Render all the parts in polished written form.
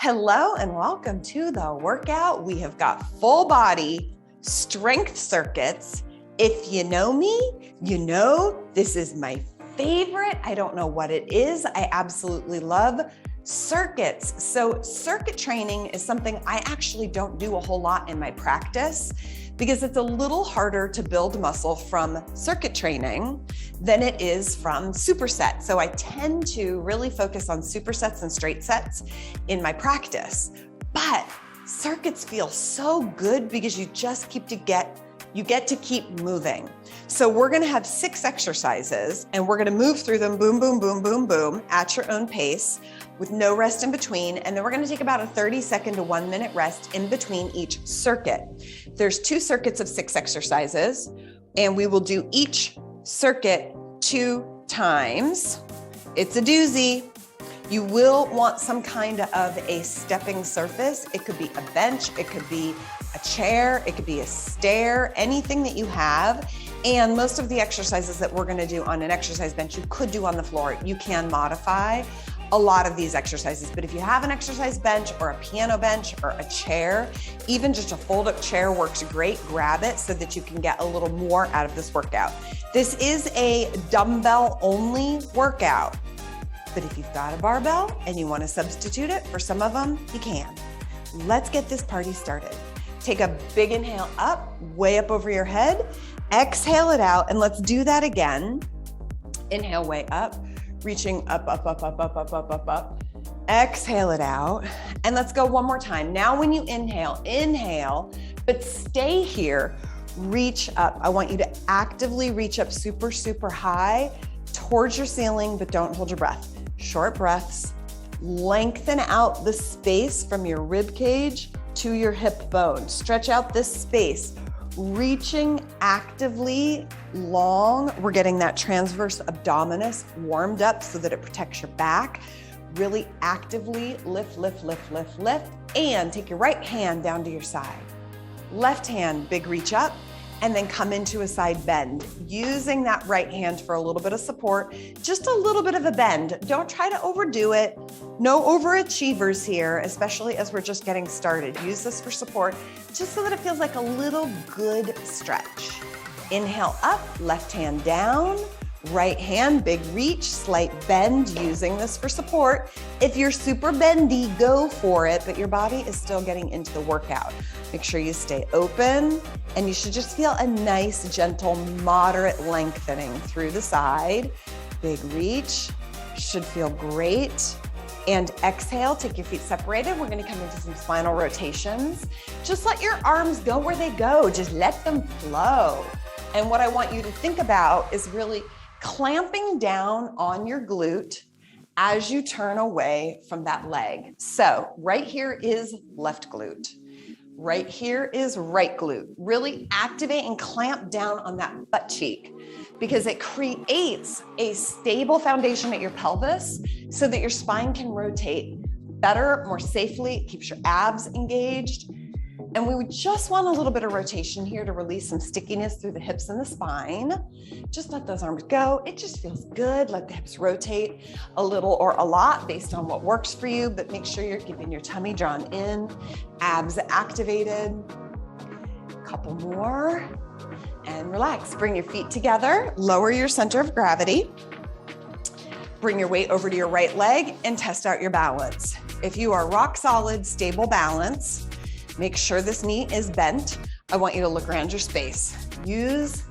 Hello and welcome to the workout. We have got full body strength circuits. If you know me, you know this is my favorite. I don't know what it is. I absolutely love circuits. So circuit training is something I actually don't do a whole lot in my practice because it's a little harder to build muscle from circuit training than it is from supersets. So I tend to really focus on supersets and straight sets in my practice. But circuits feel so good because you get to keep moving. So we're gonna have 6 exercises and we're gonna move through them, boom, boom, boom, boom, boom, at your own pace with no rest in between. And then we're gonna take about a 30-second to 1-minute rest in between each circuit. There's 2 circuits of 6 exercises, and we will do each circuit 2 times. It's a doozy. You will want some kind of a stepping surface. It could be a bench, it could be a chair, it could be a stair, anything that you have. And most of the exercises that we're gonna do on an exercise bench, you could do on the floor. You can modify a lot of these exercises, but if you have an exercise bench or a piano bench or a chair, even just a fold-up chair works great. Grab it so that you can get a little more out of this workout. This is a dumbbell only workout, but if you've got a barbell and you want to substitute it for some of them, you can. Let's get this party started. Take a big inhale up, way up over your head. Exhale it out, and let's do that again. Inhale way up, reaching up, up, up, up, up, up, up, up, up. Exhale it out. And let's go one more time. Now when you inhale, but stay here, reach up. I want you to actively reach up super, super high towards your ceiling, but don't hold your breath. Short breaths. Lengthen out the space from your rib cage to your hip bone. Stretch out this space. Reaching actively long. We're getting that transverse abdominis warmed up so that it protects your back. Really actively lift, lift, lift, lift, lift, and take your right hand down to your side. Left hand, big reach up, and then come into a side bend. Using that right hand for a little bit of support, just a little bit of a bend. Don't try to overdo it. No overachievers here, especially as we're just getting started. Use this for support, just so that it feels like a little good stretch. Inhale up, left hand down, right hand, big reach, slight bend, using this for support. If you're super bendy, go for it, but your body is still getting into the workout. Make sure you stay open, and you should just feel a nice, gentle, moderate lengthening through the side. Big reach, should feel great. And exhale, take your feet separated. We're gonna come into some spinal rotations. Just let your arms go where they go. Just let them flow. And what I want you to think about is really clamping down on your glute as you turn away from that leg. So right here is left glute. Right here is right glute. Really activate and clamp down on that butt cheek because it creates a stable foundation at your pelvis so that your spine can rotate better, more safely. It keeps your abs engaged. And we would just want a little bit of rotation here to release some stickiness through the hips and the spine. Just let those arms go. It just feels good. Let the hips rotate a little or a lot based on what works for you, but make sure you're keeping your tummy drawn in, abs activated. Couple more, and relax. Bring your feet together, lower your center of gravity. Bring your weight over to your right leg and test out your balance. If you are rock solid, stable balance, make sure this knee is bent. I want you to look around your space. Use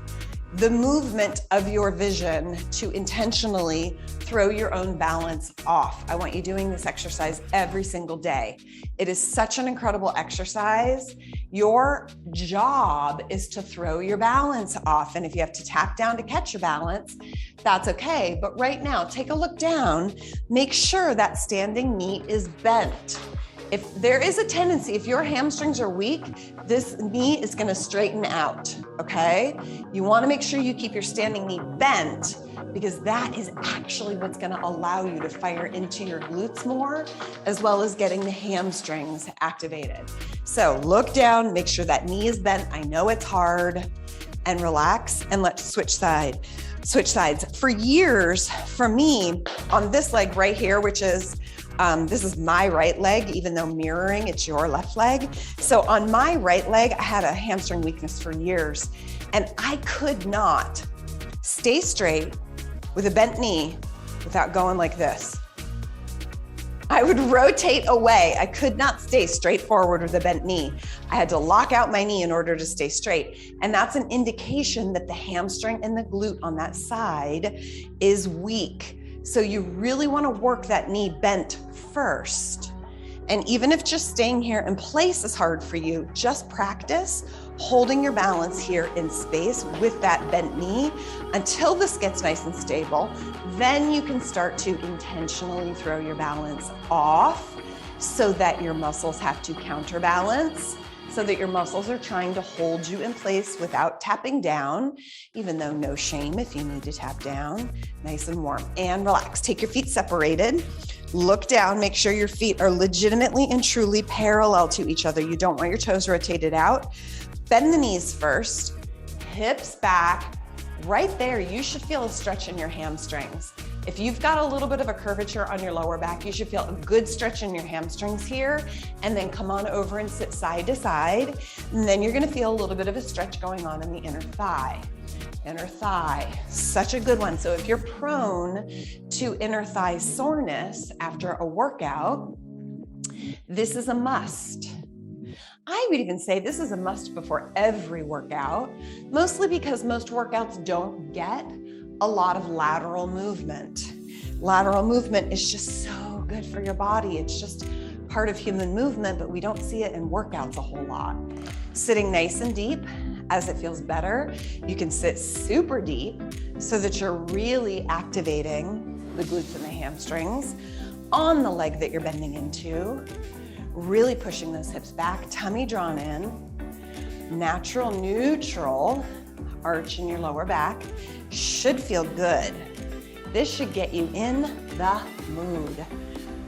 the movement of your vision to intentionally throw your own balance off. I want you doing this exercise every single day. It is such an incredible exercise. Your job is to throw your balance off. And if you have to tap down to catch your balance, that's okay. But right now, take a look down. Make sure that standing knee is bent. If there is a tendency, if your hamstrings are weak, this knee is gonna straighten out, okay? You wanna make sure you keep your standing knee bent because that is actually what's gonna allow you to fire into your glutes more, as well as getting the hamstrings activated. So look down, make sure that knee is bent. I know it's hard, and relax, and let's switch sides. For years, for me, on this leg right here, which is This is my right leg, even though mirroring, it's your left leg. So on my right leg, I had a hamstring weakness for years, and I could not stay straight with a bent knee without going like this. I would rotate away. I could not stay straight forward with a bent knee. I had to lock out my knee in order to stay straight. And that's an indication that the hamstring and the glute on that side is weak. So you really want to work that knee bent first. And even if just staying here in place is hard for you, just practice holding your balance here in space with that bent knee until this gets nice and stable. Then you can start to intentionally throw your balance off so that your muscles have to counterbalance, so that your muscles are trying to hold you in place without tapping down, even though no shame if you need to tap down. Nice and warm and relax. Take your feet separated. Look down, make sure your feet are legitimately and truly parallel to each other. You don't want your toes rotated out. Bend the knees first, hips back. Right there, you should feel a stretch in your hamstrings. If you've got a little bit of a curvature on your lower back, you should feel a good stretch in your hamstrings here, and then come on over and sit side to side. And then you're gonna feel a little bit of a stretch going on in the inner thigh. Inner thigh, such a good one. So if you're prone to inner thigh soreness after a workout, this is a must. I would even say this is a must before every workout, mostly because most workouts don't get a lot of lateral movement. Lateral movement is just so good for your body. It's just part of human movement, but we don't see it in workouts a whole lot. Sitting nice and deep as it feels better. You can sit super deep so that you're really activating the glutes and the hamstrings on the leg that you're bending into. Really pushing those hips back, tummy drawn in, natural, neutral arch in your lower back. Should feel good. This should get you in the mood.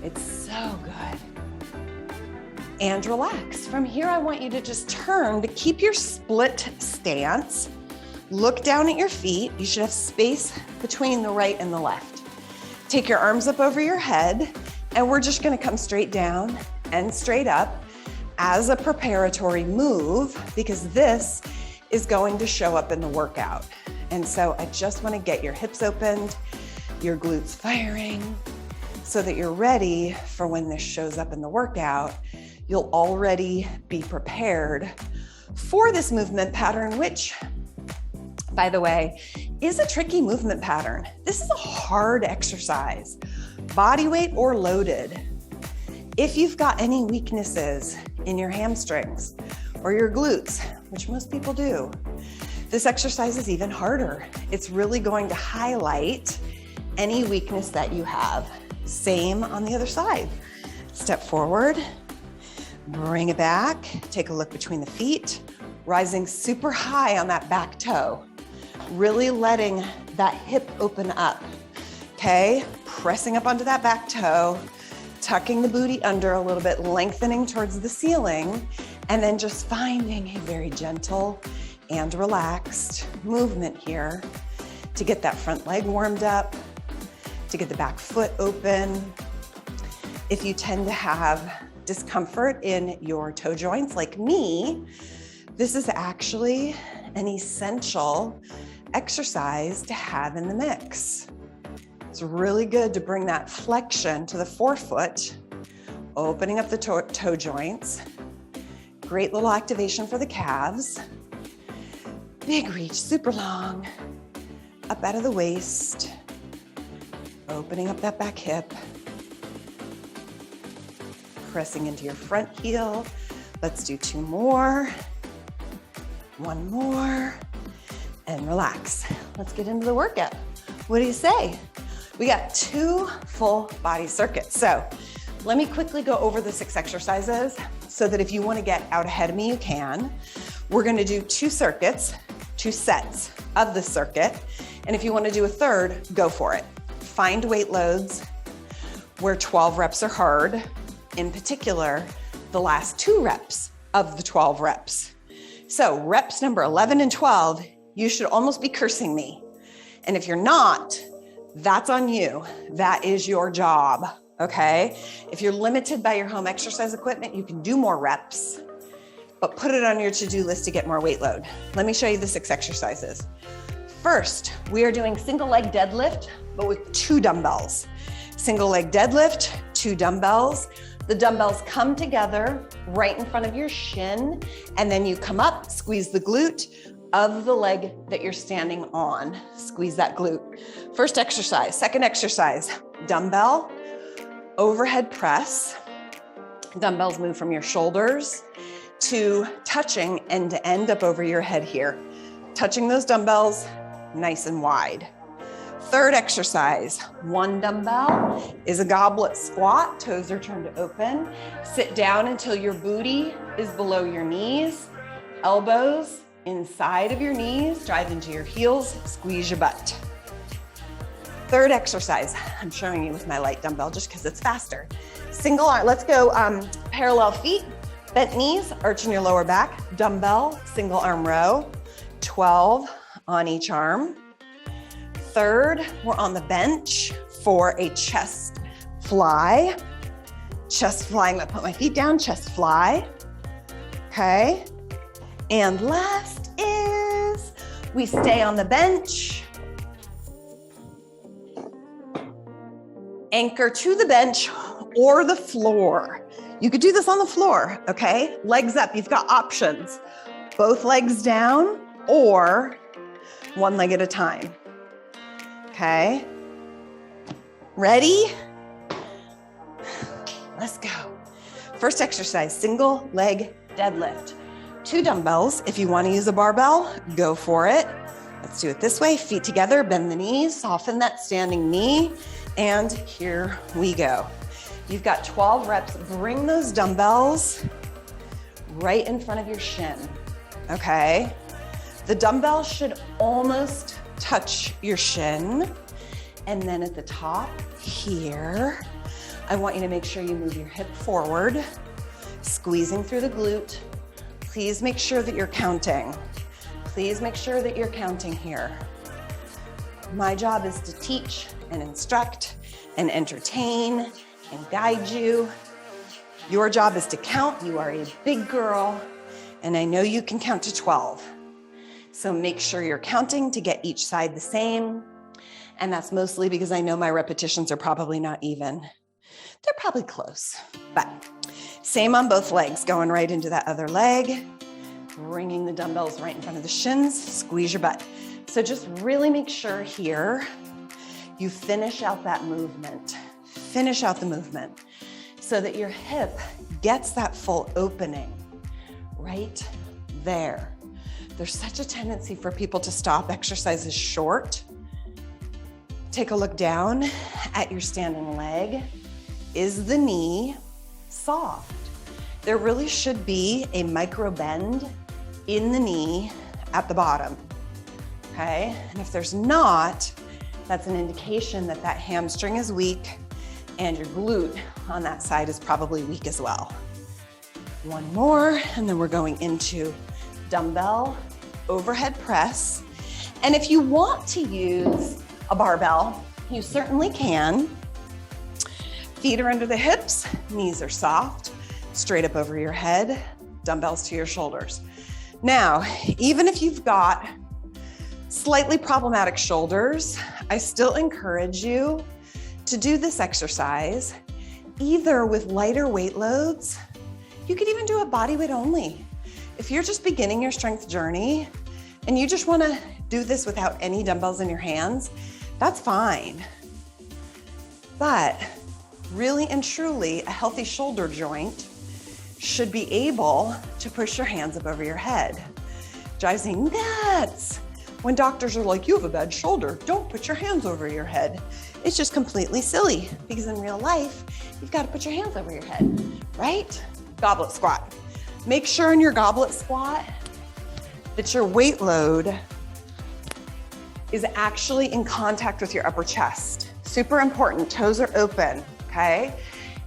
It's so good. And relax. From here, I want you to just turn to keep your split stance. Look down at your feet. You should have space between the right and the left. Take your arms up over your head, and we're just gonna come straight down and straight up as a preparatory move, because this is going to show up in the workout. And so I just want to get your hips opened, your glutes firing, so that you're ready for when this shows up in the workout. You'll already be prepared for this movement pattern, which, by the way, is a tricky movement pattern. This is a hard exercise, body weight or loaded. If you've got any weaknesses in your hamstrings or your glutes, which most people do, this exercise is even harder. It's really going to highlight any weakness that you have. Same on the other side. Step forward, bring it back, take a look between the feet, rising super high on that back toe, really letting that hip open up, okay? Pressing up onto that back toe, tucking the booty under a little bit, lengthening towards the ceiling, and then just finding a very gentle and relaxed movement here to get that front leg warmed up, to get the back foot open. If you tend to have discomfort in your toe joints like me, this is actually an essential exercise to have in the mix. It's really good to bring that flexion to the forefoot, opening up the toe joints. Great little activation for the calves. Big reach, super long, up out of the waist, opening up that back hip, pressing into your front heel. Let's do 2 more, 1 more, and relax. Let's get into the workout. What do you say? We got 2 full body circuits. So let me quickly go over the 6 exercises so that if you want to get out ahead of me, you can. We're going to do 2 circuits, 2 sets of the circuit. And if you want to do a third, go for it. Find weight loads where 12 reps are hard. In particular, the last 2 reps of the 12 reps. So reps number 11 and 12, you should almost be cursing me. And if you're not, that's on you. That is your job, okay? If you're limited by your home exercise equipment, you can do more reps, but put it on your to-do list to get more weight load. Let me show you the 6 exercises. First, we are doing single leg deadlift, but with 2 dumbbells. Single leg deadlift, 2 dumbbells. The dumbbells come together right in front of your shin, and then you come up, squeeze the glute of the leg that you're standing on. Squeeze that glute. First exercise. Second exercise, dumbbell, overhead press. Dumbbells move from your shoulders to touching end to end up over your head here. Touching those dumbbells nice and wide. Third exercise, 1 dumbbell is a goblet squat. Toes are turned to open. Sit down until your booty is below your knees. Elbows inside of your knees. Drive into your heels. Squeeze your butt. Third exercise, I'm showing you with my light dumbbell just because it's faster. Single arm, let's go parallel feet, bent knees, arching your lower back. Dumbbell, single arm row, 12 on each arm. Third, we're on the bench for a chest fly. Chest fly, I'm gonna put my feet down, chest fly. Okay. And last is we stay on the bench. Anchor to the bench or the floor. You could do this on the floor, okay? Legs up, you've got options. Both legs down or one leg at a time. Okay, ready? Let's go. First exercise, single leg deadlift. 2 dumbbells. If you want to use a barbell, go for it. Let's do it this way. Feet together, bend the knees, soften that standing knee, and here we go. You've got 12 reps. Bring those dumbbells right in front of your shin, okay? The dumbbell should almost touch your shin. And then at the top here, I want you to make sure you move your hip forward, squeezing through the glute. Please make sure that you're counting. Please make sure that you're counting here. My job is to teach and instruct and entertain and guide you. Your job is to count. You are a big girl, and I know you can count to 12. So make sure you're counting to get each side the same. And that's mostly because I know my repetitions are probably not even. They're probably close, but same on both legs, going right into that other leg, bringing the dumbbells right in front of the shins, squeeze your butt. So just really make sure here you finish out that movement. Finish out the movement so that your hip gets that full opening right there. There's such a tendency for people to stop exercises short. Take a look down at your standing leg. Is the knee soft? There really should be a micro bend in the knee at the bottom, okay? And if there's not, that's an indication that that hamstring is weak and your glute on that side is probably weak as well. One more, and then we're going into dumbbell overhead press. And if you want to use a barbell, you certainly can. Feet are under the hips, knees are soft, straight up over your head, dumbbells to your shoulders. Now, even if you've got slightly problematic shoulders, I still encourage you to do this exercise either with lighter weight loads. You could even do a body weight only. If you're just beginning your strength journey and you just want to do this without any dumbbells in your hands, that's fine. But really and truly, a healthy shoulder joint should be able to push your hands up over your head. Drives me nuts when doctors are like, you have a bad shoulder, don't put your hands over your head. It's just completely silly because in real life, you've got to put your hands over your head, right? Goblet squat. Make sure in your goblet squat that your weight load is actually in contact with your upper chest. Super important, toes are open, okay?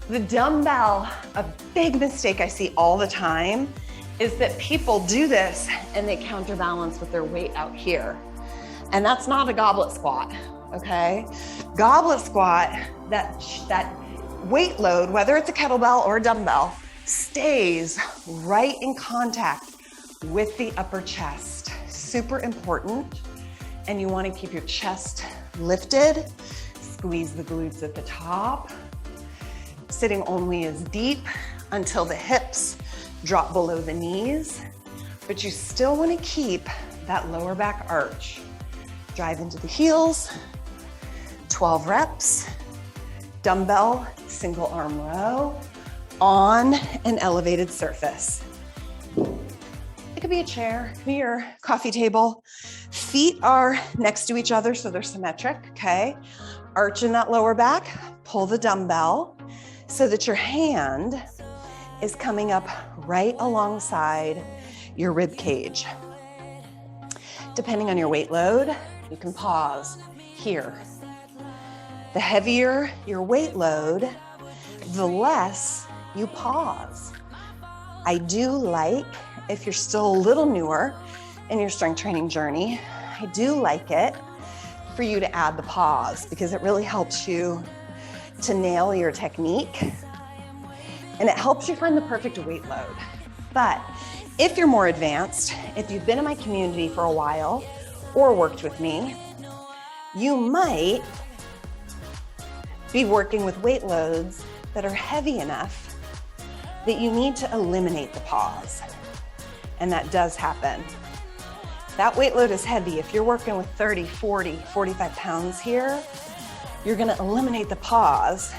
The dumbbell, a big mistake I see all the time is that people do this and they counterbalance with their weight out here. And that's not a goblet squat, okay? Goblet squat, that weight load, whether it's a kettlebell or a dumbbell, stays right in contact with the upper chest. Super important. And you want to keep your chest lifted. Squeeze the glutes at the top. Sitting only as deep until the hips drop below the knees. But you still want to keep that lower back arch. Drive into the heels. 12 reps. Dumbbell single arm row on an elevated surface. It could be a chair, it could be your coffee table. Feet are next to each other so they're symmetric, okay? Arch in that lower back, pull the dumbbell so that your hand is coming up right alongside your rib cage. Depending on your weight load, you can pause here. The heavier your weight load, the less you pause. I do like, if you're still a little newer in your strength training journey, I do like it for you to add the pause because it really helps you to nail your technique and it helps you find the perfect weight load. But if you're more advanced, if you've been in my community for a while or worked with me, you might be working with weight loads that are heavy enough that you need to eliminate the pause. And that does happen. That weight load is heavy. If you're working with 30, 40, 45 pounds here, you're gonna eliminate the pause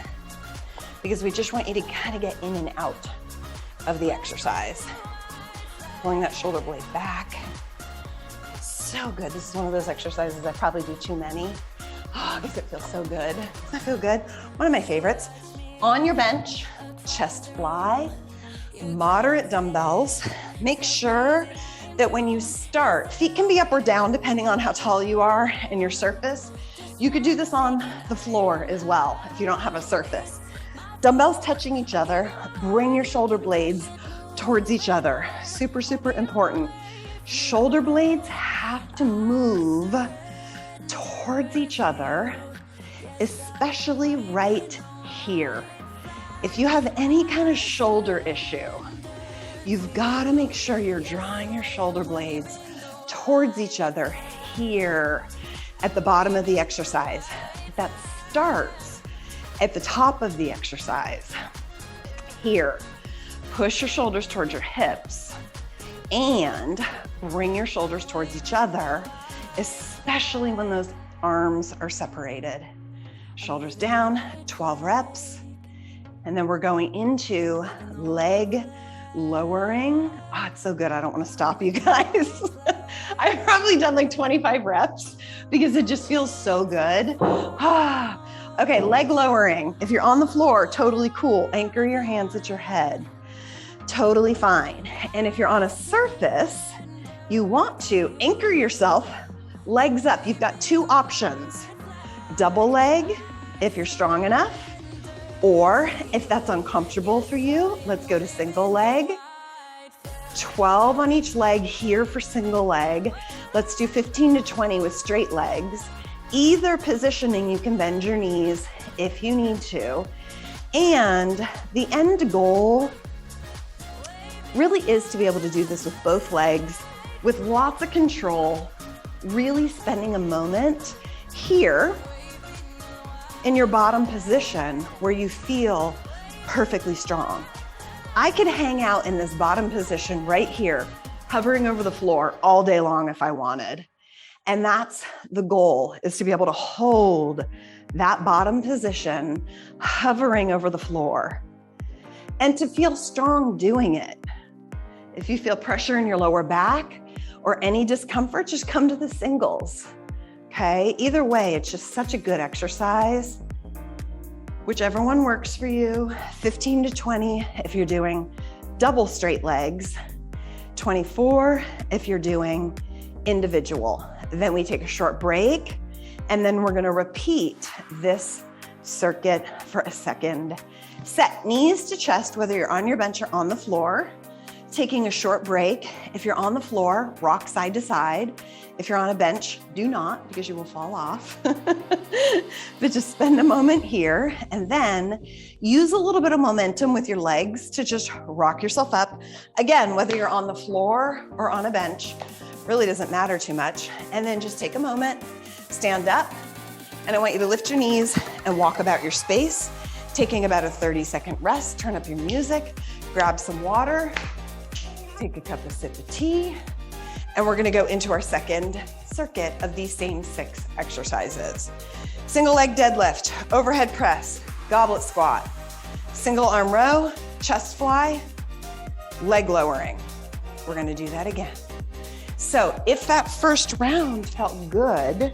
because we just want you to kind of get in and out of the exercise. Pulling that shoulder blade back. So good. This is one of those exercises I probably do too many. Oh, because it feels so good. Doesn't that feel good? One of my favorites. On your bench, chest fly, moderate dumbbells. Make sure that when you start, feet can be up or down depending on how tall you are and your surface. You could do this on the floor as well if you don't have a surface. Dumbbells touching each other, bring your shoulder blades towards each other. Super, super important. Shoulder blades have to move towards each other, especially right here. If you have any kind of shoulder issue, you've got to make sure you're drawing your shoulder blades towards each other here at the bottom of the exercise. That starts at the top of the exercise. Here, push your shoulders towards your hips and bring your shoulders towards each other, especially when those arms are separated. Shoulders down, 12 reps. And then we're going into leg lowering. Oh, it's so good. I don't want to stop you guys. I've probably done like 25 reps because it just feels so good. Okay, leg lowering. If you're on the floor, totally cool. Anchor your hands at your head. Totally fine. And if you're on a surface, you want to anchor yourself, legs up. You've got two options. Double leg, if you're strong enough, or if that's uncomfortable for you, let's go to single leg. 12 on each leg here for single leg. Let's do 15 to 20 with straight legs. Either positioning, you can bend your knees if you need to. And the end goal really is to be able to do this with both legs, with lots of control, really spending a moment here in your bottom position where you feel perfectly strong. I could hang out in this bottom position right here, hovering over the floor all day long if I wanted. And that's the goal, is to be able to hold that bottom position, hovering over the floor, and to feel strong doing it. If you feel pressure in your lower back or any discomfort, just come to the singles. Okay, either way, it's just such a good exercise. Whichever one works for you, 15 to 20 if you're doing double straight legs, 24 if you're doing individual. Then we take a short break, and then we're gonna repeat this circuit for a second set. Knees to chest, whether you're on your bench or on the floor. taking a short break. If you're on the floor, rock side to side. If you're on a bench, do not, because you will fall off. But just spend a moment here and then use a little bit of momentum with your legs to just rock yourself up. Again, whether you're on the floor or on a bench, really doesn't matter too much. And then just take a moment, stand up, and I want you to lift your knees and walk about your space, taking about a 30-second rest. Turn up your music, grab some water, take a cup of sip of tea, and we're gonna go into our second circuit of these same 6 exercises. Single leg deadlift, overhead press, goblet squat, single arm row, chest fly, leg lowering. We're gonna do that again. So if that first round felt good,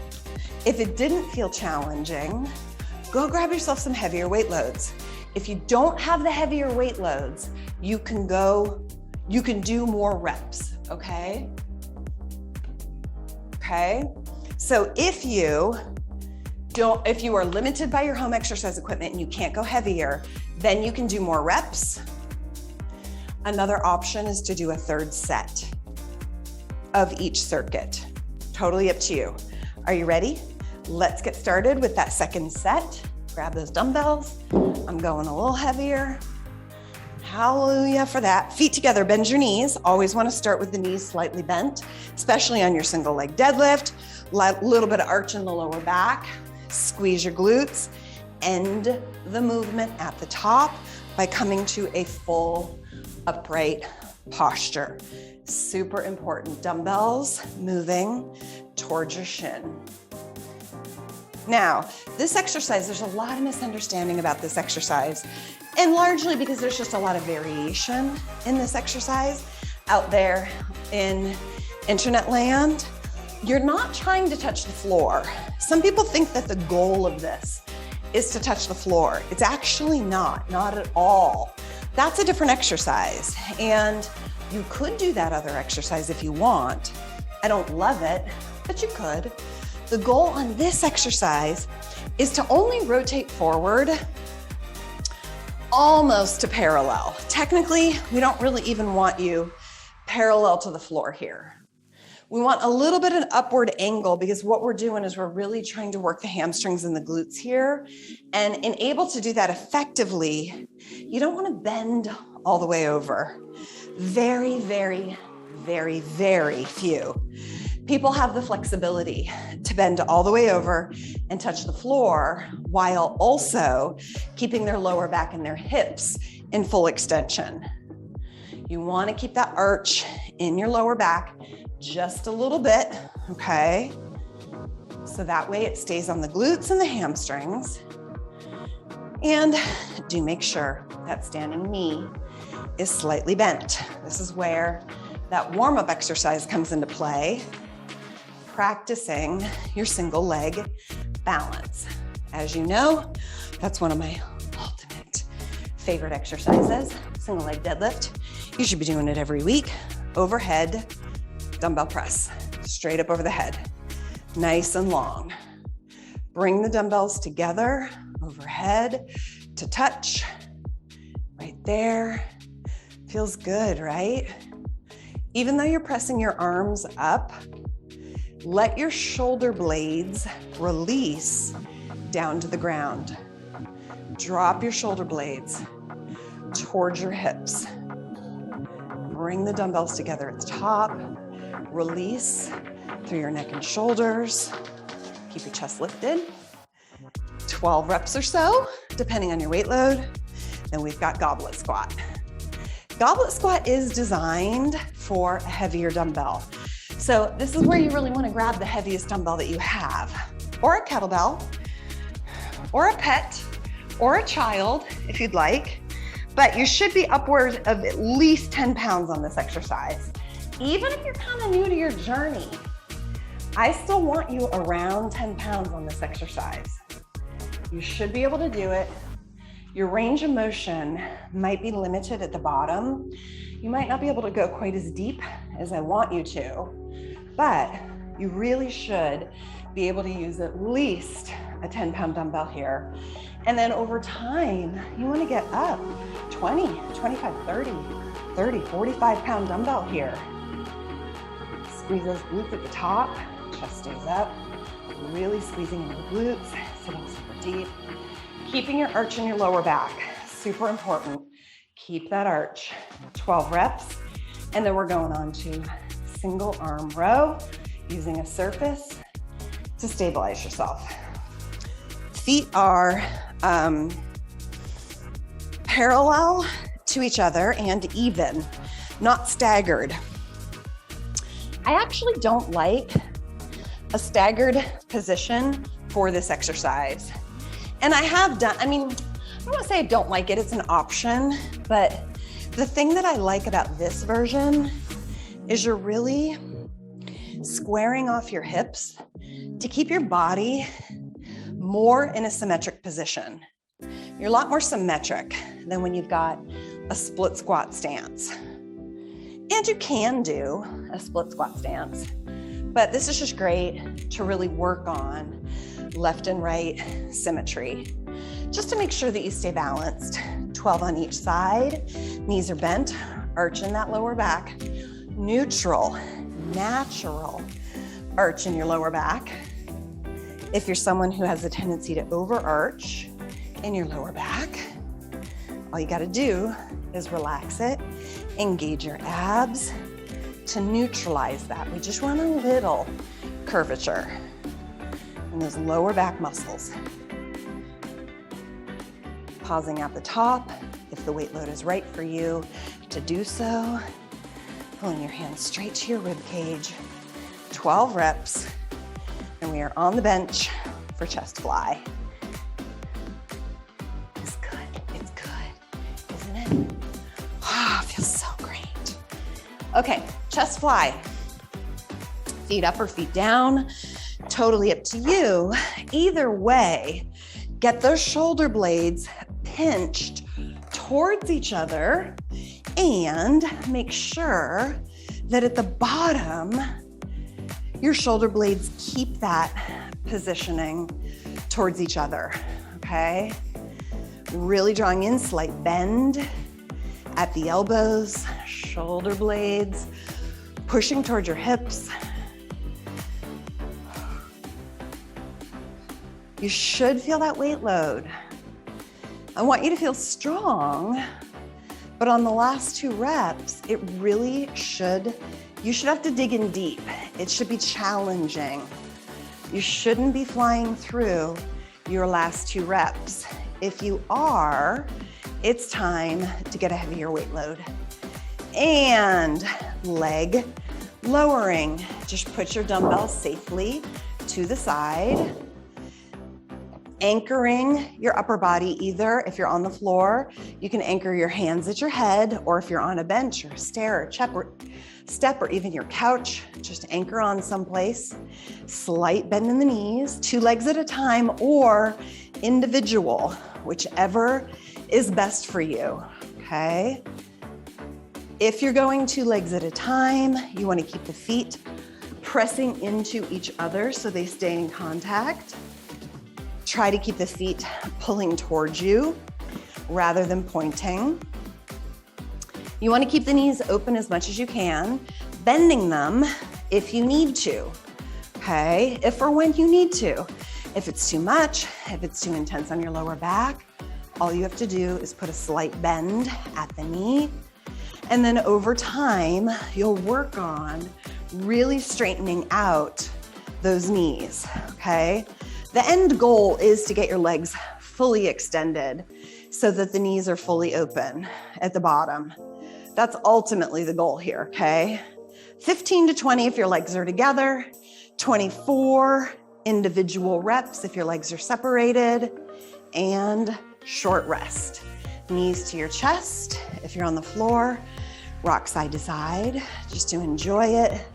if it didn't feel challenging, go grab yourself some heavier weight loads. If you don't have the heavier weight loads, you can do more reps, okay? Okay, so if you are limited by your home exercise equipment and you can't go heavier, then you can do more reps. Another option is to do a 3rd set of each circuit. Totally up to you. Are you ready? Let's get started with that 2nd set. Grab those dumbbells. I'm going a little heavier. Hallelujah for that. Feet together, bend your knees. Always want to start with the knees slightly bent, especially on your single leg deadlift. Little bit of arch in the lower back. Squeeze your glutes. End the movement at the top by coming to a full upright posture. Super important. Dumbbells moving towards your shin. Now, this exercise, there's a lot of misunderstanding about this exercise, and largely because there's just a lot of variation in this exercise out there in internet land. You're not trying to touch the floor. Some people think that the goal of this is to touch the floor. It's actually not at all. That's a different exercise, and you could do that other exercise if you want. I don't love it, but you could. The goal on this exercise is to only rotate forward almost to parallel. Technically, we don't really even want you parallel to the floor here. We want a little bit of an upward angle because what we're doing is we're really trying to work the hamstrings and the glutes here. And in able to do that effectively, you don't want to bend all the way over. Very, very, very, very few people have the flexibility to bend all the way over and touch the floor while also keeping their lower back and their hips in full extension. You want to keep that arch in your lower back just a little bit, okay? So that way it stays on the glutes and the hamstrings. And do make sure that standing knee is slightly bent. This is where that warm-up exercise comes into play. Practicing your single leg balance. As you know, that's one of my ultimate favorite exercises, single leg deadlift. You should be doing it every week. Overhead dumbbell press, straight up over the head, nice and long. Bring the dumbbells together, overhead to touch, right there. Feels good, right? Even though you're pressing your arms up, let your shoulder blades release down to the ground. Drop your shoulder blades towards your hips. Bring the dumbbells together at the top. Release through your neck and shoulders. Keep your chest lifted. 12 reps or so, depending on your weight load. Then we've got goblet squat. Goblet squat is designed for a heavier dumbbell. So this is where you really want to grab the heaviest dumbbell that you have, or a kettlebell, or a pet, or a child, if you'd like. But you should be upwards of at least 10 pounds on this exercise. Even if you're kind of new to your journey, I still want you around 10 pounds on this exercise. You should be able to do it. Your range of motion might be limited at the bottom. You might not be able to go quite as deep as I want you to, but you really should be able to use at least a 10-pound dumbbell here. And then over time, you want to get up 20, 25, 30, 45-pound dumbbell here. Squeeze those glutes at the top, chest stays up. Really squeezing into the glutes, sitting super deep. Keeping your arch in your lower back, super important. Keep that arch, 12 reps. And then we're going on to single arm row, using a surface to stabilize yourself. Feet are parallel to each other and even, not staggered. I actually don't like a staggered position for this exercise. And I have done, I don't want to say I don't like it, it's an option, but the thing that I like about this version is you're really squaring off your hips to keep your body more in a symmetric position. You're a lot more symmetric than when you've got a split squat stance. And you can do a split squat stance, but this is just great to really work on left and right symmetry, just to make sure that you stay balanced. 12 on each side, knees are bent, arch in that lower back, neutral, natural arch in your lower back. If you're someone who has a tendency to overarch in your lower back, all you gotta do is relax it, engage your abs to neutralize that. We just want a little curvature in those lower back muscles. Pausing at the top, if the weight load is right for you to do so. Pulling your hands straight to your rib cage. 12 reps, and we are on the bench for chest fly. It's good, isn't it? Ah, feels so great. Okay, chest fly. Feet up or feet down, totally up to you. Either way, get those shoulder blades pinched towards each other and make sure that at the bottom, your shoulder blades keep that positioning towards each other, okay? Really drawing in, slight bend at the elbows, shoulder blades, pushing towards your hips. You should feel that weight load. I want you to feel strong, but on the last 2 reps, it really you should have to dig in deep. It should be challenging. You shouldn't be flying through your last 2 reps. If you are, it's time to get a heavier weight load. And leg lowering. Just put your dumbbells safely to the side. Anchoring your upper body, either if you're on the floor, you can anchor your hands at your head, or if you're on a bench or a stair or step or even your couch, just anchor on someplace. Slight bend in the knees, 2 legs at a time or individual, whichever is best for you, okay? If you're going 2 legs at a time, you want to keep the feet pressing into each other so they stay in contact. Try to keep the feet pulling towards you rather than pointing. You want to keep the knees open as much as you can, bending them if you need to, okay? If or when you need to. If it's too much, if it's too intense on your lower back, all you have to do is put a slight bend at the knee. And then over time, you'll work on really straightening out those knees, okay? The end goal is to get your legs fully extended so that the knees are fully open at the bottom. That's ultimately the goal here, okay? 15 to 20 if your legs are together, 24 individual reps if your legs are separated, and short rest. Knees to your chest if you're on the floor, rock side to side, just to enjoy it.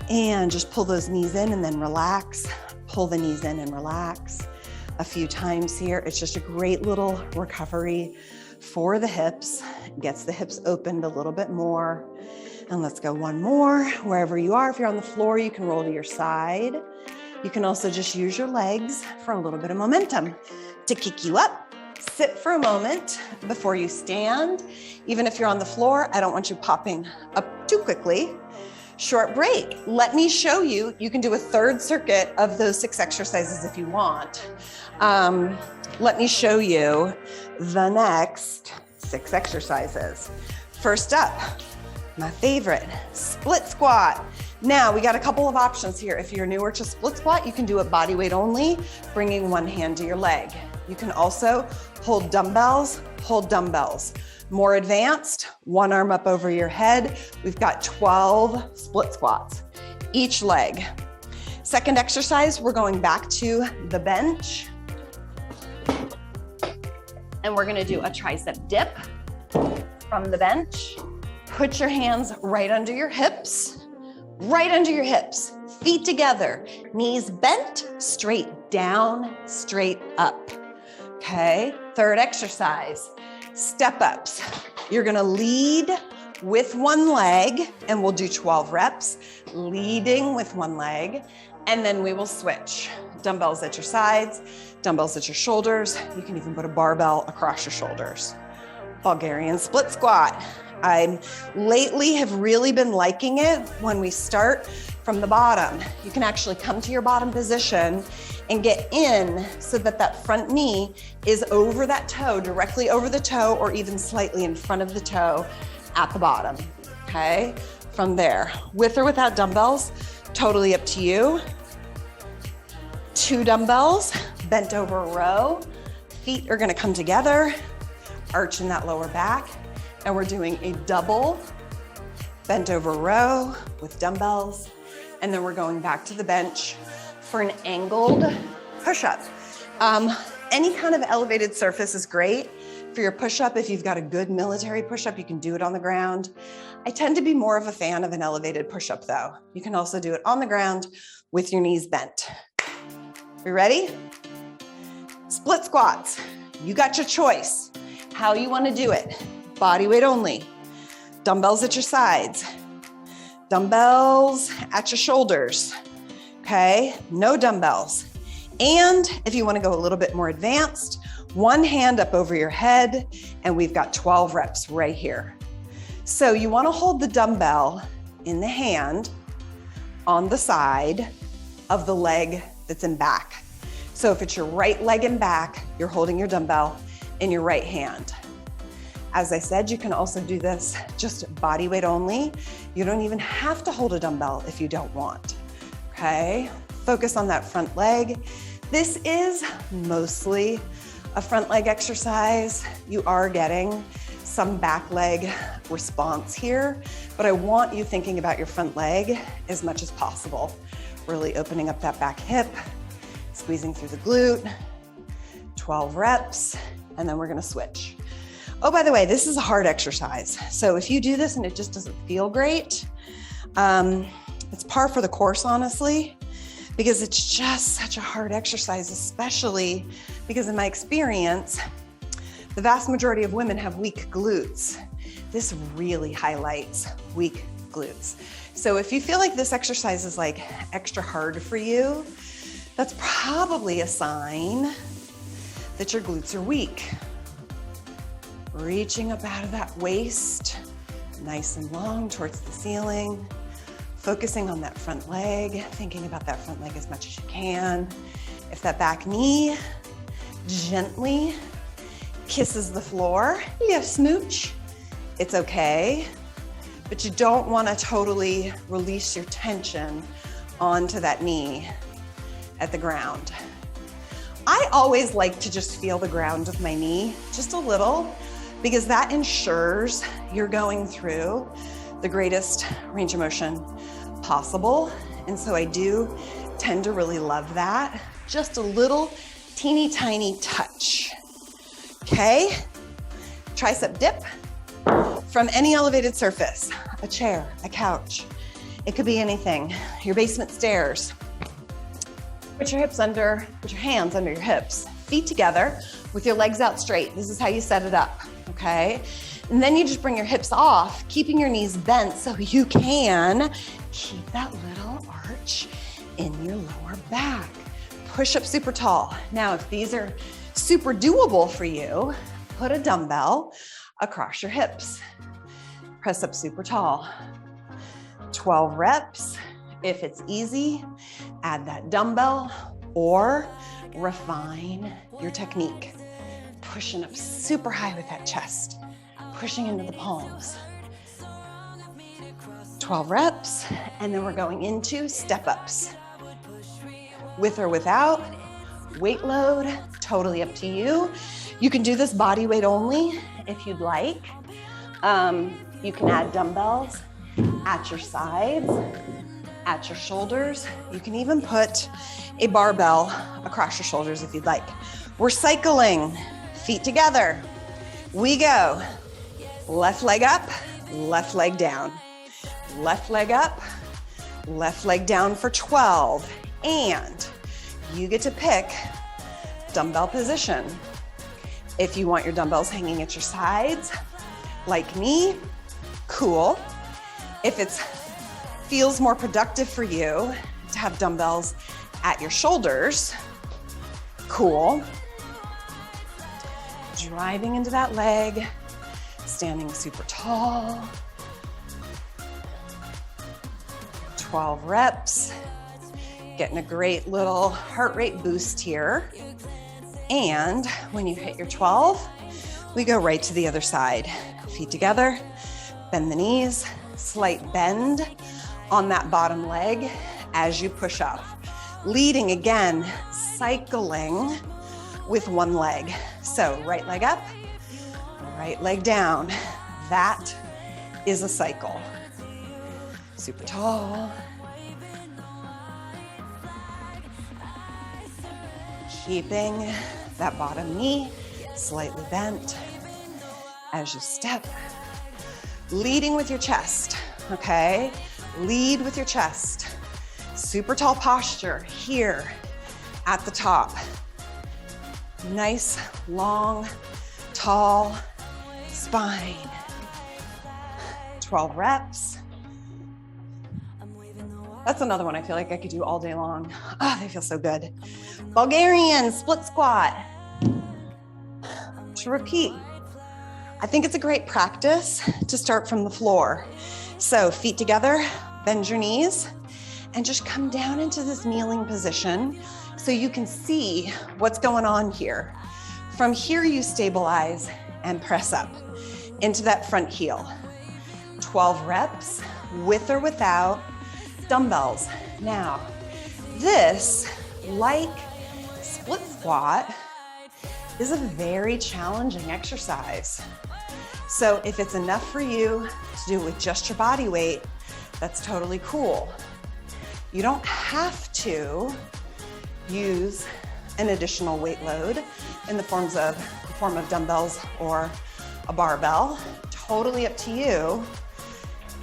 And just pull those knees in and then relax. Pull the knees in and relax a few times here. It's just a great little recovery for the hips. Gets the hips opened a little bit more. And let's go one more. Wherever you are, if you're on the floor, you can roll to your side. You can also just use your legs for a little bit of momentum to kick you up Sit for a moment before you stand. Even if you're on the floor, I don't want you popping up too quickly. Short break. Let me show you. You can do a third circuit of those 6 exercises if you want. Let me show you the next 6 exercises. First up, my favorite, split squat. Now we got a couple of options here. If you're newer to split squat, you can do it body weight only, bringing one hand to your leg. You can also hold dumbbells, hold dumbbells. More advanced, one arm up over your head. We've got 12 split squats, each leg. Second exercise, we're going back to the bench. And we're gonna do a tricep dip from the bench. Put your hands right under your hips, feet together, knees bent, straight down, straight up. Okay, third exercise, step ups. You're gonna lead with one leg, and we'll do 12 reps, leading with one leg, and then we will switch. Dumbbells at your sides, dumbbells at your shoulders. You can even put a barbell across your shoulders. Bulgarian split squat. I lately have really been liking it when we start from the bottom. You can actually come to your bottom position and get in so that that front knee is over that toe, directly over the toe, or even slightly in front of the toe at the bottom, okay? From there, with or without dumbbells, totally up to you. 2 dumbbells, bent over row. Feet are gonna come together, arch in that lower back, and we're doing a double bent over row with dumbbells, and then we're going back to the bench for an angled push-up. Any kind of elevated surface is great for your push-up. If you've got a good military push-up, you can do it on the ground. I tend to be more of a fan of an elevated push-up though. You can also do it on the ground with your knees bent. You ready? Split squats. You got your choice. How you want to do it. Body weight only. Dumbbells at your sides. Dumbbells at your shoulders. Okay, no dumbbells. And if you want to go a little bit more advanced, one hand up over your head, and we've got 12 reps right here. So you want to hold the dumbbell in the hand on the side of the leg that's in back. So if it's your right leg in back, you're holding your dumbbell in your right hand. As I said, you can also do this just body weight only. You don't even have to hold a dumbbell if you don't want, okay? Focus on that front leg. This is mostly a front leg exercise. You are getting some back leg response here, but I want you thinking about your front leg as much as possible. Really opening up that back hip, squeezing through the glute, 12 reps, and then we're gonna switch. Oh, by the way, this is a hard exercise. So if you do this and it just doesn't feel great, it's par for the course, honestly, because it's just such a hard exercise, especially because in my experience, the vast majority of women have weak glutes. This really highlights weak glutes. So if you feel like this exercise is like extra hard for you, that's probably a sign that your glutes are weak. Reaching up out of that waist, nice and long towards the ceiling, focusing on that front leg, thinking about that front leg as much as you can. If that back knee gently kisses the floor, smooch, it's okay, but you don't want to totally release your tension onto that knee at the ground. I always like to just feel the ground with my knee, just a little, because that ensures you're going through the greatest range of motion possible. And so I do tend to really love that. Just a little teeny tiny touch. Okay, tricep dip from any elevated surface, a chair, a couch. It could be anything, your basement stairs. Put your hands under your hips, feet together with your legs out straight. This is how you set it up, okay? And then you just bring your hips off, keeping your knees bent so you can keep that little arch in your lower back. Push up super tall. Now, if these are Super doable for you, put a dumbbell across your hips. Press up super tall. 12 reps. If it's easy, add that dumbbell or refine your technique. Pushing up super high with that chest, pushing into the palms. 12 reps, and then we're going into step ups. With or without, weight load, totally up to you. You can do this body weight only if you'd like. You can add dumbbells at your sides, at your shoulders. You can even put a barbell across your shoulders if you'd like. We're cycling, feet together. We go. Left leg up, left leg down. Left leg up, left leg down for 12. And you get to pick dumbbell position. If you want your dumbbells hanging at your sides, like me, cool. If it feels more productive for you to have dumbbells at your shoulders, cool. Driving into that leg, standing super tall. 12 reps, getting a great little heart rate boost here. And when you hit your 12, we go right to the other side. Feet together, bend the knees, slight bend on that bottom leg as you push up. Leading again, cycling with one leg. So right leg up, right leg down. That is a cycle. Super tall. Keeping that bottom knee slightly bent as you step. Leading with your chest, okay? Lead with your chest. Super tall posture here at the top. Nice, long, tall spine. 12 reps. That's another one I feel like I could do all day long. Oh, they feel so good. Bulgarian split squat. To repeat, I think it's a great practice to start from the floor. So feet together, bend your knees, and just come down into this kneeling position so you can see what's going on here. From here, you stabilize and press up into that front heel. 12 reps, with or without dumbbells. Now, this, like split squat, is a very challenging exercise. So if it's enough for you to do it with just your body weight, that's totally cool. You don't have to use an additional weight load in the form of dumbbells or a barbell. Totally up to you.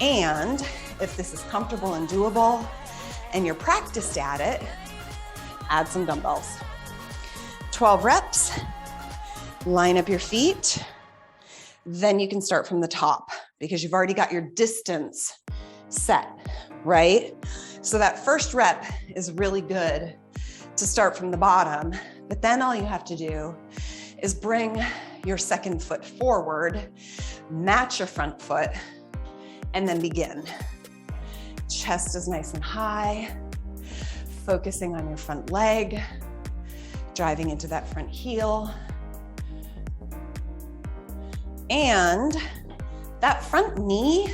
And if this is comfortable and doable and you're practiced at it, add some dumbbells. 12 reps, line up your feet. Then you can start from the top because you've already got your distance set, right? So that first rep is really good to start from the bottom, but then all you have to do is bring your second foot forward, match your front foot, and then begin. Chest is nice and high, focusing on your front leg, driving into that front heel. And that front knee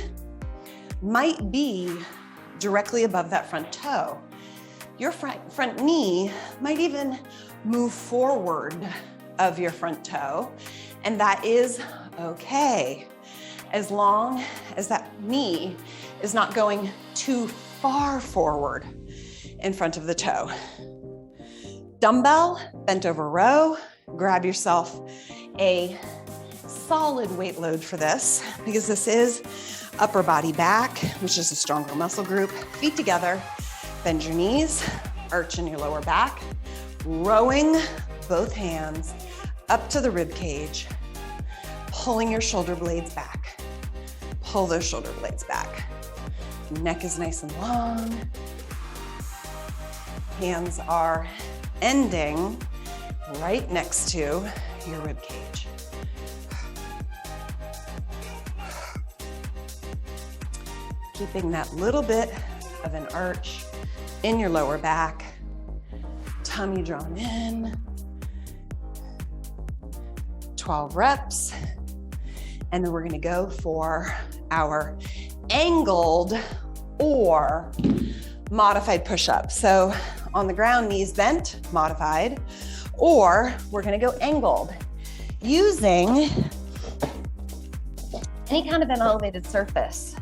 might be directly above that front toe. Your front knee might even move forward of your front toe, and that is okay, as long as that knee is not going too far forward in front of the toe. Dumbbell, bent over row, grab yourself a solid weight load for this because this is upper body back, which is a stronger muscle group. Feet together, bend your knees, arch in your lower back, rowing both hands up to the rib cage, pulling your shoulder blades back. Pull those shoulder blades back. Neck is nice and long. Hands are ending right next to your rib cage. Keeping that little bit of an arch in your lower back, tummy drawn in. 12 reps. And then we're gonna go for our angled or modified push-up. So on the ground, knees bent, modified, or we're gonna go angled using any kind of an elevated surface.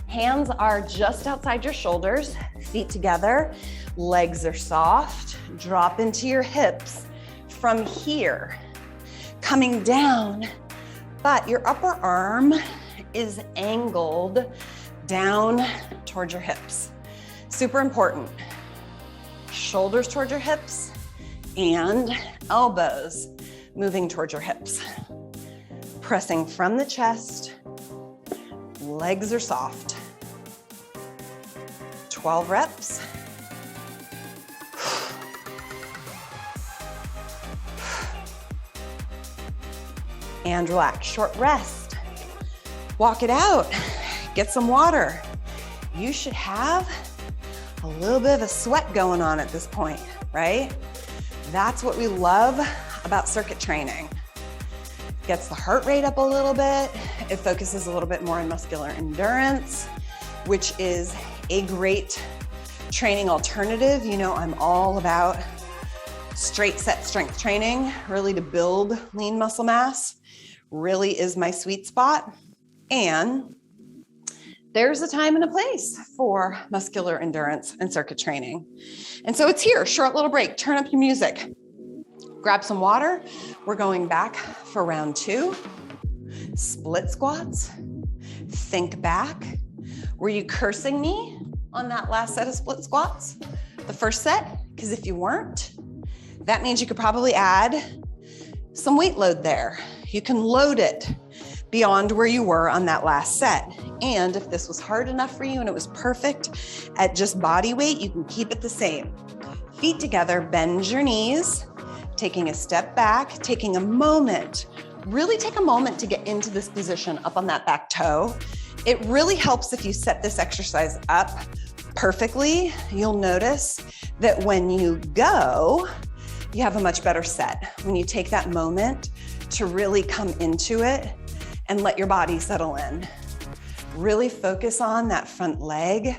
Hands are just outside your shoulders, feet together, legs are soft, drop into your hips from here, coming down, but your upper arm is angled down towards your hips. Super important. Shoulders towards your hips and elbows moving towards your hips. Pressing from the chest, legs are soft. 12 reps. And relax, short rest. Walk it out, get some water. You should have a little bit of a sweat going on at this point, right? That's what we love about circuit training. Gets the heart rate up a little bit. It focuses a little bit more on muscular endurance, which is a great training alternative. You know, I'm all about straight set strength training, really to build lean muscle mass, really is my sweet spot. And there's a time and a place for muscular endurance and circuit training. And so it's here, short little break, turn up your music, grab some water. We're going back for round 2, split squats. Think back. Were you cursing me on that last set of split squats? The first set? Because if you weren't, that means you could probably add some weight load there. You can load it beyond where you were on that last set. And if this was hard enough for you and it was perfect at just body weight, you can keep it the same. Feet together, bend your knees, taking a step back, taking a moment, really take a moment to get into this position up on that back toe. It really helps if you set this exercise up perfectly. You'll notice that when you go, you have a much better set. When you take that moment to really come into it and let your body settle in. Really focus on that front leg,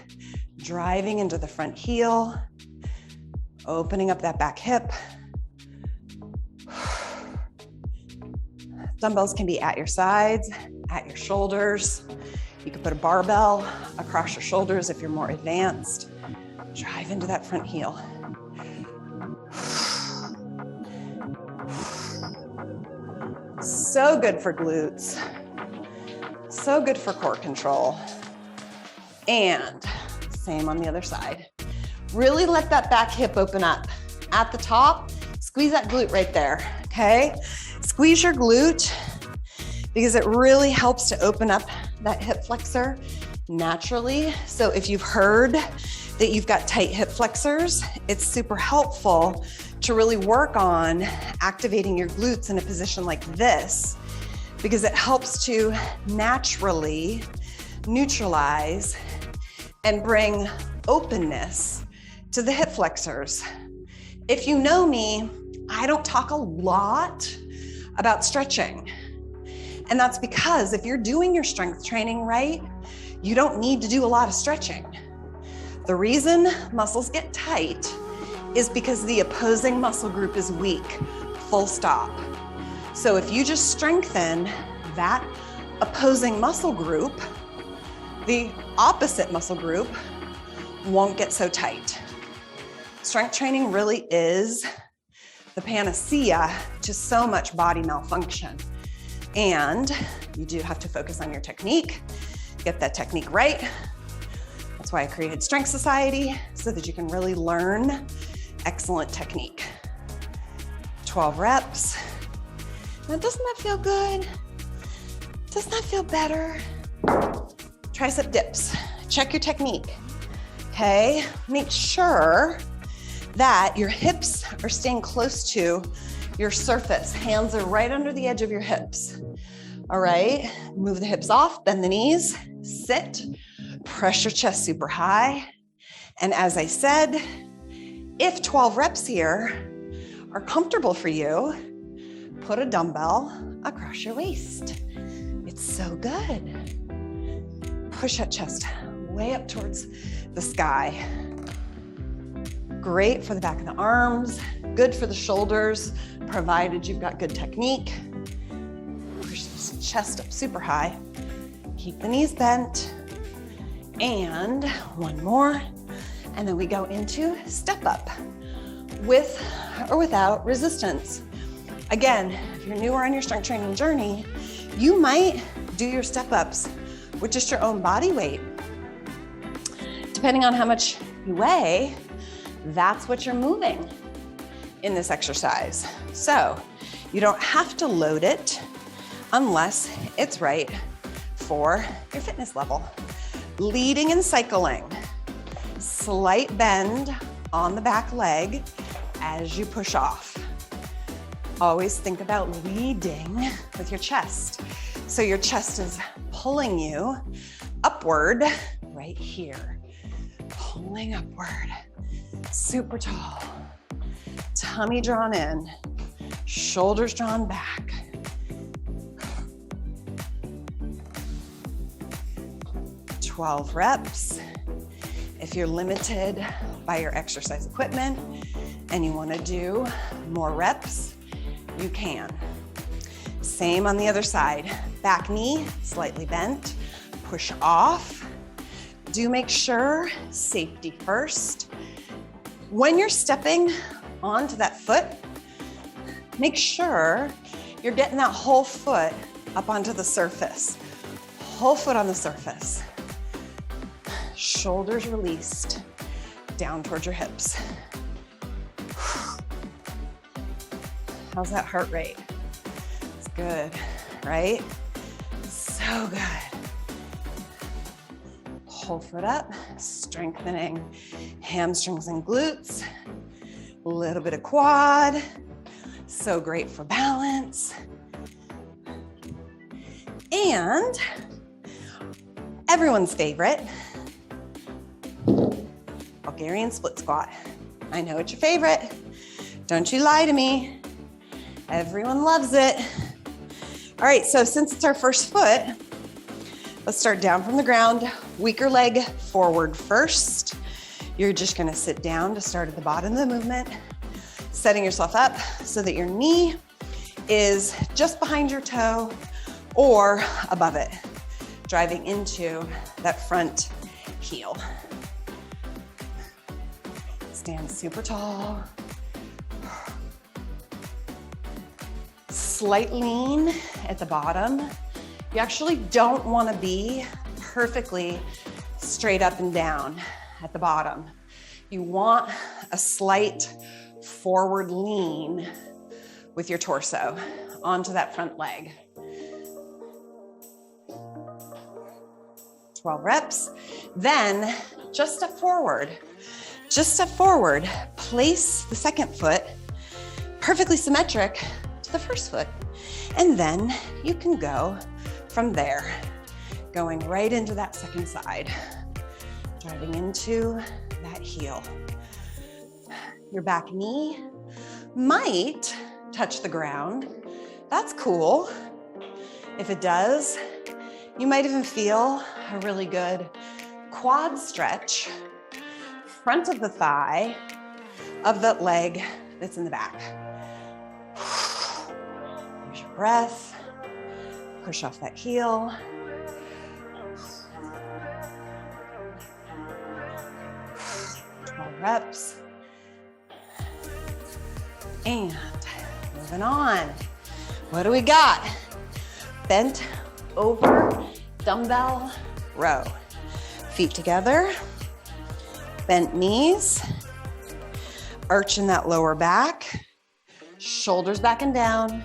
driving into the front heel, opening up that back hip. Dumbbells can be at your sides, at your shoulders. You can put a barbell across your shoulders if you're more advanced. Drive into that front heel. So good for glutes. So good for core control. And same on the other side. Really let that back hip open up. At the top, squeeze that glute right there, okay? Squeeze your glute because it really helps to open up that hip flexor naturally. So if you've heard that you've got tight hip flexors, it's super helpful to really work on activating your glutes in a position like this because it helps to naturally neutralize and bring openness to the hip flexors. If you know me, I don't talk a lot about stretching. And that's because if you're doing your strength training right, you don't need to do a lot of stretching. The reason muscles get tight is because the opposing muscle group is weak, full stop. So if you just strengthen that opposing muscle group, the opposite muscle group won't get so tight. Strength training really is the panacea to so much body malfunction. And you do have to focus on your technique, get that technique right. That's why I created Strength Society, so that you can really learn excellent technique. 12 reps. Now, doesn't that feel good? Doesn't that feel better? Tricep dips. Check your technique, okay? Make sure that your hips are staying close to your surface. Hands are right under the edge of your hips. All right, move the hips off, bend the knees, sit, press your chest super high. And as I said, if 12 reps here are comfortable for you, put a dumbbell across your waist. It's so good. Push that chest way up towards the sky. Great for the back of the arms, good for the shoulders, provided you've got good technique. Push the chest up super high. Keep the knees bent. And one more. And then we go into step up with or without resistance. Again, if you're newer on your strength training journey, you might do your step ups with just your own body weight. Depending on how much you weigh, that's what you're moving in this exercise. So you don't have to load it unless it's right for your fitness level. Leading and cycling. Slight bend on the back leg as you push off. Always think about leading with your chest. So your chest is pulling you upward right here. Pulling upward. Super tall. Tummy drawn in. Shoulders drawn back. "12 reps. If you're limited by your exercise equipment and you want to do more reps, you can. Same on the other side. Back knee slightly bent. Push off. Do make sure, safety first. When you're stepping onto that foot, make sure you're getting that whole foot up onto the surface. Whole foot on the surface. Shoulders released down towards your hips. How's that heart rate? It's good, right? So good. Whole foot up, strengthening hamstrings and glutes. A little bit of quad. So great for balance. And everyone's favorite, Bulgarian split squat. I know it's your favorite. Don't you lie to me. Everyone loves it. All right, so since it's our first foot, let's start down from the ground. Weaker leg forward first. You're just gonna sit down to start at the bottom of the movement, setting yourself up so that your knee is just behind your toe or above it, driving into that front heel. Stand super tall. Slight lean at the bottom. You actually don't want to be perfectly straight up and down at the bottom. You want a slight forward lean with your torso onto that front leg. 12 reps. Then just step forward. Just step forward. Place the second foot perfectly symmetric to the first foot. And then you can go from there, going right into that second side, driving into that heel. Your back knee might touch the ground. That's cool. If it does, you might even feel a really good quad stretch, front of the thigh of that leg that's in the back. Here's your breath. Push off that heel. Reps. And moving on. What do we got? Bent over dumbbell row. Feet together. Bent knees. Arch in that lower back. Shoulders back and down.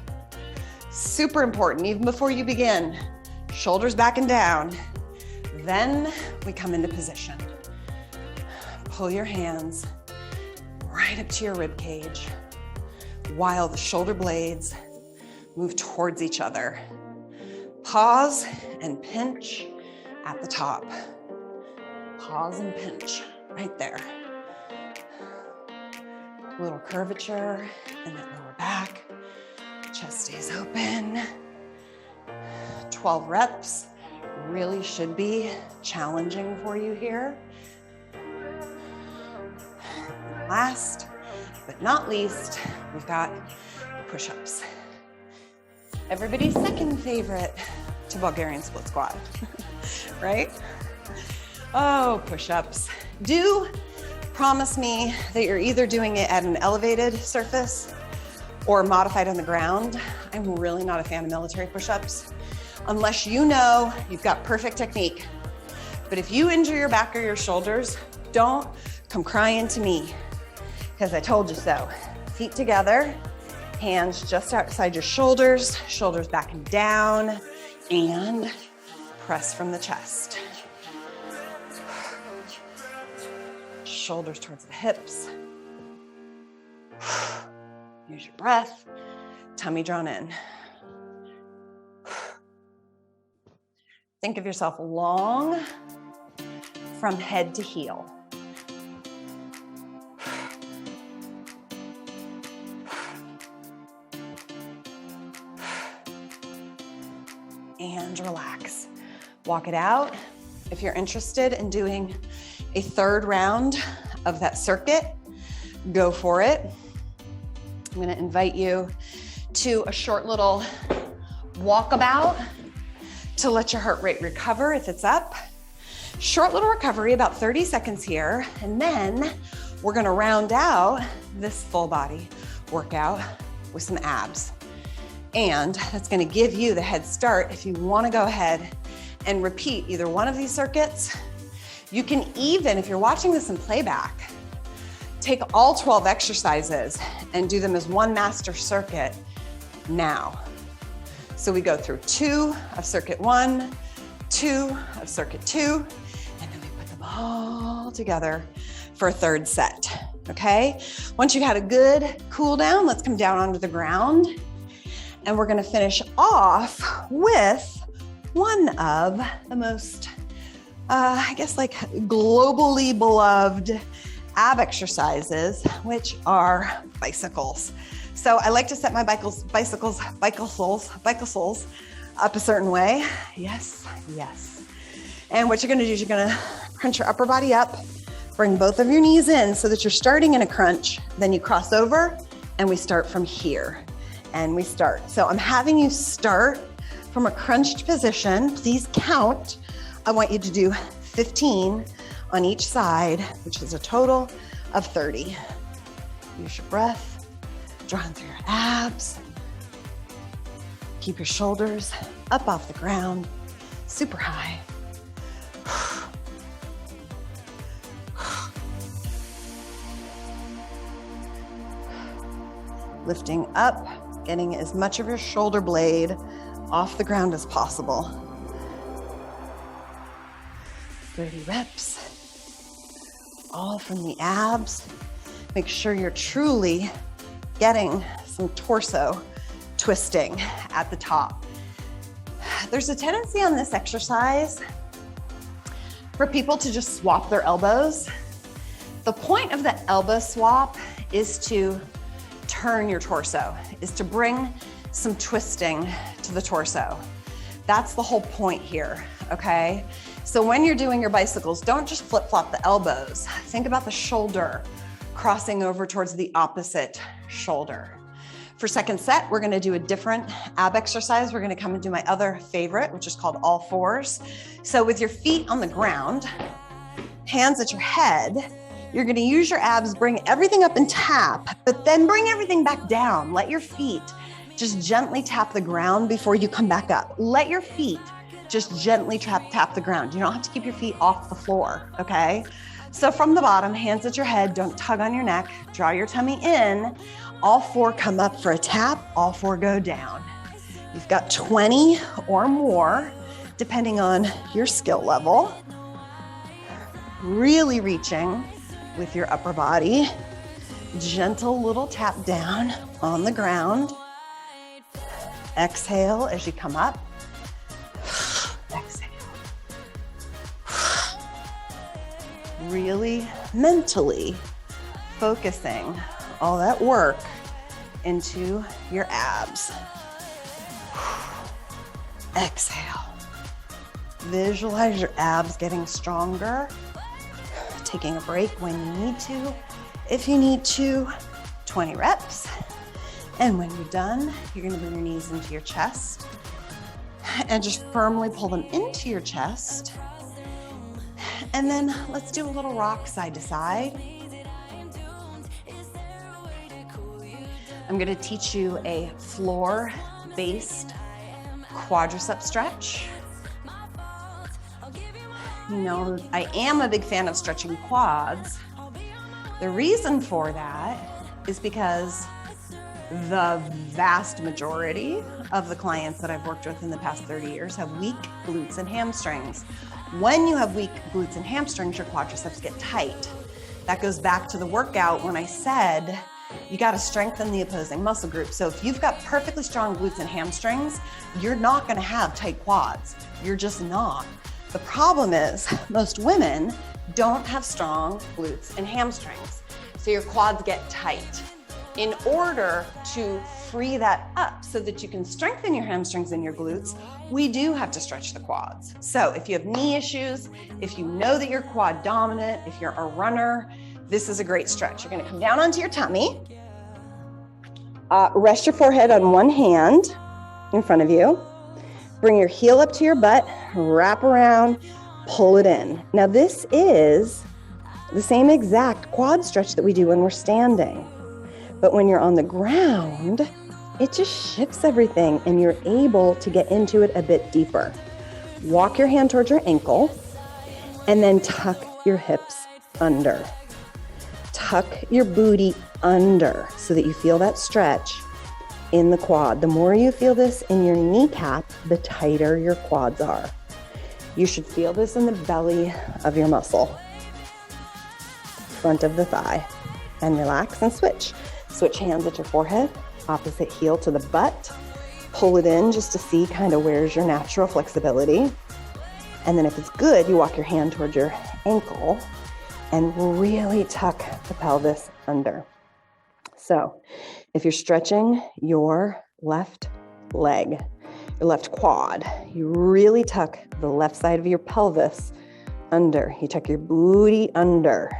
Super important, even before you begin. Shoulders back and down. Then we come into position. Pull your hands right up to your rib cage. while the shoulder blades move towards each other. Pause and pinch at the top. Pause and pinch right there. A little curvature in that lower back. Chest stays open. 12 reps really should be challenging for you here. Last but not least, we've got push-ups. Everybody's second favorite to Bulgarian split squat, right? Oh, push-ups. Do promise me that you're either doing it at an elevated surface or modified on the ground. I'm really not a fan of military push-ups, unless you know you've got perfect technique. But if you injure your back or your shoulders, don't come crying to me, because I told you so. Feet together, hands just outside your shoulders, shoulders back and down, and press from the chest. Shoulders towards the hips. Use your breath, tummy drawn in. Think of yourself long from head to heel. And relax. Walk it out. If you're interested in doing a third round of that circuit, go for it. I'm gonna invite you to a short little walkabout to let your heart rate recover if it's up. Short little recovery, about 30 seconds here, and then we're gonna round out this full body workout with some abs. And that's gonna give you the head start if you wanna go ahead and repeat either one of these circuits. You can even, if you're watching this in playback, take all 12 exercises and do them as one master circuit now. So we go through 2 of circuit 1, 2 of circuit 2, and then we put them all together for a third set, okay? Once you've had a good cool down, let's come down onto the ground. And we're gonna finish off with one of the most, I guess, like globally beloved ab exercises, which are bicycles. So I like to set my bicycles up a certain way. Yes, yes. And what you're gonna do is you're gonna crunch your upper body up, bring both of your knees in so that you're starting in a crunch, then you cross over and we start from here. And we start. So I'm having you start from a crunched position. Please count. I want you to do 15 on each side, which is a total of 30. Use your breath, drawing through your abs. Keep your shoulders up off the ground, super high. Lifting up, getting as much of your shoulder blade off the ground as possible. 30 reps, all from the abs. Make sure you're truly getting some torso twisting at the top. There's a tendency on this exercise for people to just swap their elbows. The point of the elbow swap is to turn your torso, is to bring some twisting to the torso. That's the whole point here, okay? So when you're doing your bicycles, don't just flip-flop the elbows. Think about the shoulder crossing over towards the opposite shoulder. For second set, we're gonna do a different ab exercise. We're gonna come and do my other favorite, which is called all fours. So with your feet on the ground, hands at your head, you're gonna use your abs, bring everything up and tap, but then bring everything back down. Let your feet just gently tap the ground before you come back up. Let your feet just gently tap the ground. You don't have to keep your feet off the floor, okay? So from the bottom, hands at your head, don't tug on your neck, draw your tummy in. All four come up for a tap, all four go down. You've got 20 or more, depending on your skill level. Really reaching with your upper body. Gentle little tap down on the ground. Exhale as you come up. Exhale. Really mentally focusing all that work into your abs. Exhale. Visualize your abs getting stronger. Taking a break when you need to. If you need to, 20 reps. And when you're done, you're gonna bring your knees into your chest and just firmly pull them into your chest. And then let's do a little rock side to side. I'm gonna teach you a floor-based quadricep stretch. You know, I am a big fan of stretching quads. The reason for that is because the vast majority of the clients that I've worked with in the past 30 years have weak glutes and hamstrings. When you have weak glutes and hamstrings, your quadriceps get tight. That goes back to the workout when I said you got to strengthen the opposing muscle group. So if you've got perfectly strong glutes and hamstrings, you're not going to have tight quads. You're just not. The problem is most women don't have strong glutes and hamstrings. So your quads get tight. In order to free that up so that you can strengthen your hamstrings and your glutes, we do have to stretch the quads. So if you have knee issues, if you know that you're quad dominant, if you're a runner, this is a great stretch. You're gonna come down onto your tummy, rest your forehead on one hand in front of you, bring your heel up to your butt, wrap around, pull it in. Now this is the same exact quad stretch that we do when we're standing. But when you're on the ground, it just shifts everything and you're able to get into it a bit deeper. Walk your hand towards your ankle and then tuck your hips under. Tuck your booty under so that you feel that stretch in the quad. The more you feel this in your kneecap, the tighter your quads are. You should feel this in the belly of your muscle, front of the thigh, and relax and switch. Switch hands at your forehead, opposite heel to the butt. Pull it in just to see kind of where's your natural flexibility. And then if it's good, you walk your hand towards your ankle and really tuck the pelvis under. So if you're stretching your left leg, your left quad, you really tuck the left side of your pelvis under. You tuck your booty under.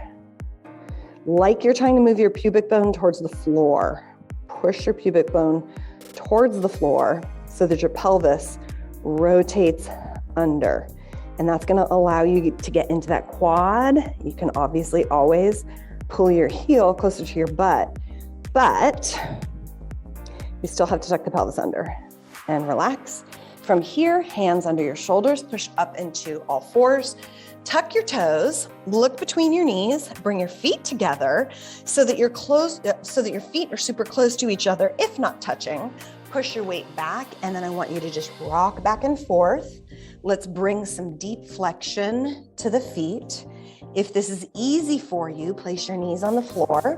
Like you're trying to move your pubic bone towards the floor. Push your pubic bone towards the floor so that your pelvis rotates under. And that's gonna allow you to get into that quad. You can obviously always pull your heel closer to your butt, but you still have to tuck the pelvis under and relax. From here, hands under your shoulders, push up into all fours. Tuck your toes, look between your knees, bring your feet together so that your feet are super close to each other, if not touching. Push your weight back, and then I want you to just rock back and forth. Let's bring some deep flexion to the feet. If this is easy for you, place your knees on the floor,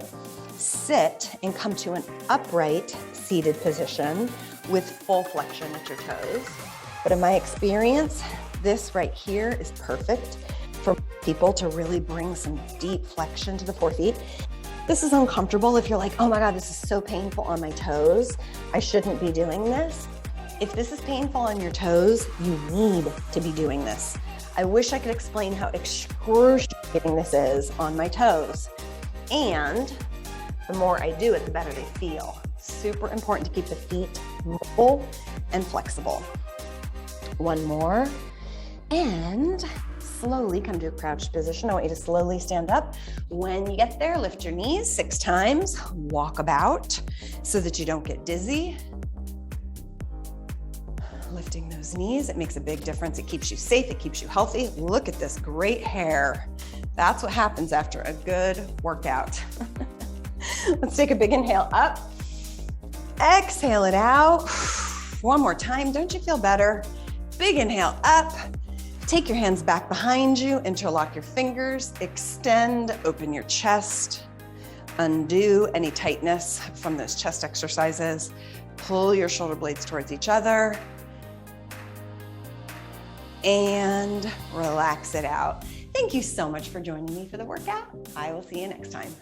sit and come to an upright seated position with full flexion at your toes. But in my experience, this right here is perfect for people to really bring some deep flexion to the forefeet. This is uncomfortable if you're like, oh my God, this is so painful on my toes. I shouldn't be doing this. If this is painful on your toes, you need to be doing this. I wish I could explain how excruciating this is on my toes. And the more I do it, the better they feel. Super important to keep the feet mobile and flexible. One more, and slowly come to a crouched position. I want you to slowly stand up. When you get there, lift your knees 6 times, walk about so that you don't get dizzy. Lifting those knees, it makes a big difference. It keeps you safe, it keeps you healthy. Look at this great hair. That's what happens after a good workout. Let's take a big inhale up. Exhale it out. One more time, don't you feel better? Big inhale up. Take your hands back behind you, interlock your fingers, extend, open your chest. Undo any tightness from those chest exercises. Pull your shoulder blades towards each other and relax it out. Thank you so much for joining me for the workout. I will see you next time.